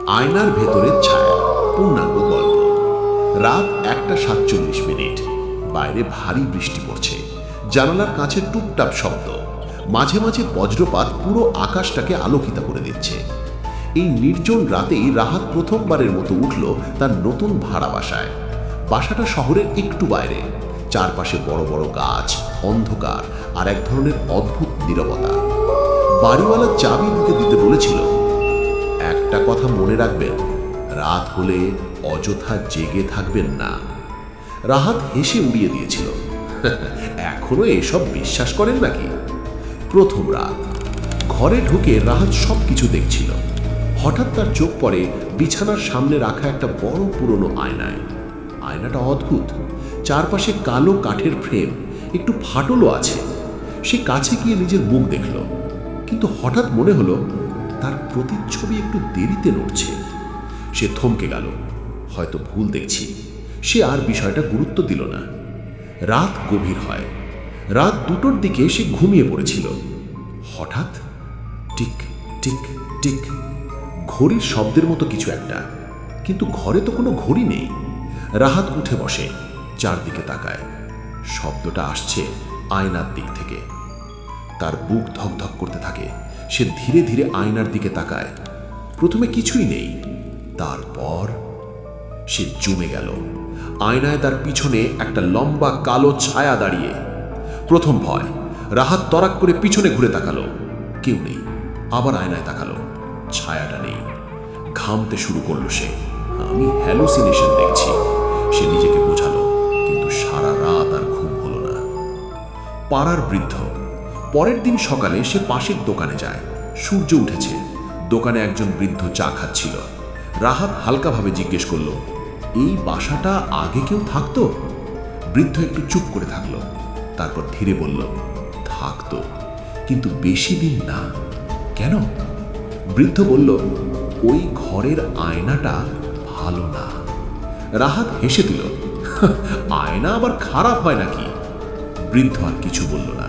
আয়নার ভেতরের ছায়া পূর্ণাঙ্গ গল্প। রাত 1:47। বাইরে ভারী বৃষ্টি পড়ছে। জানালার কাছে টুপটাপ শব্দ, মাঝে মাঝে বজ্রপাত পুরো আকাশটাকে আলোকিত করে দিচ্ছে। এই নির্জন রাতেই রাহাত প্রথমবারের মতো উঠল তার নতুন ভাড়া বাসায়। বাসাটা শহরের একটু বাইরে, চারপাশে বড় বড় গাছ, অন্ধকার আর এক ধরনের অদ্ভুত নীরবতা। বাড়িওয়ালা চাবি দিতে দিতে বলেছিল, একটা কথা মনে রাখবেন, রাত হলে অযথা জেগে থাকবেন না। রাহাত হেসে উড়িয়ে দিয়েছিল, এখনো এসব বিশ্বাস করেন নাকি? প্রথম রাত। ঘরে ঢুকে রাহাত সবকিছু দেখছিল। হঠাৎ তার চোখ পড়ে বিছানার সামনে রাখা একটা বড় পুরনো আয়নায়। আয়নাটা অদ্ভুত, চারপাশে কালো কাঠের ফ্রেম, একটু ফাটলও আছে। সে কাছে গিয়ে নিজের মুখ দেখল, কিন্তু হঠাৎ মনে হলো তার প্রতিচ্ছবি একটু দেরিতে নড়ছে। সে থমকে গেল, হয়তো ভুল দেখছি। সে আর বিষয়টা গুরুত্ব দিল না। রাত গভীর হয়। রাত 2টোর দিকে সে ঘুমিয়ে পড়েছিল। হঠাৎ টিক টিক টিক, ঘড়ির শব্দের মতো কিছু একটা, কিন্তু ঘরে তো কোনো ঘড়ি নেই। রাহাত উঠে বসে, চারদিকে তাকায়। শব্দটা আসছে আয়নার দিক থেকে। তার বুক ধকধক করতে থাকে। সে ধীরে ধীরে আয়নার দিকে তাকায়। প্রথমে কিছুই নেই, তারপর সে জমে গেল। আয়নায় তার পিছনে একটা লম্বা কালো ছায়া দাঁড়িয়ে। প্রথম ভয়, রাহাত তরাক করে পিছনে ঘুরে তাকালো। কেউ নেই। আবার আয়নায় তাকালো, ছায়াটা নেই। ঘামতে শুরু করলো সে। আমি হ্যালুসিনেশন দেখছি, সে নিজেকে বোঝালো, কিন্তু সারা রাত আর ঘুম হলো না। পাড়ার বৃদ্ধ। পরের দিন সকালে সে পাশের দোকানে যায়। সূর্য উঠেছে। দোকানে একজন বৃদ্ধ চা খাচ্ছিল। রাহাত হালকাভাবে জিজ্ঞেস করলো, এই বাসাটা আগে কেউ থাকতো? বৃদ্ধ একটু চুপ করে থাকলো, তারপর ধীরে বলল, থাকতো, কিন্তু বেশি দিন না। কেন? বৃদ্ধ বলল, ওই ঘরের আয়নাটা ভালো না। রাহাত হেসে দিল, আয়না আবার খারাপ হয় নাকি? বৃদ্ধ আর কিছু বলল না।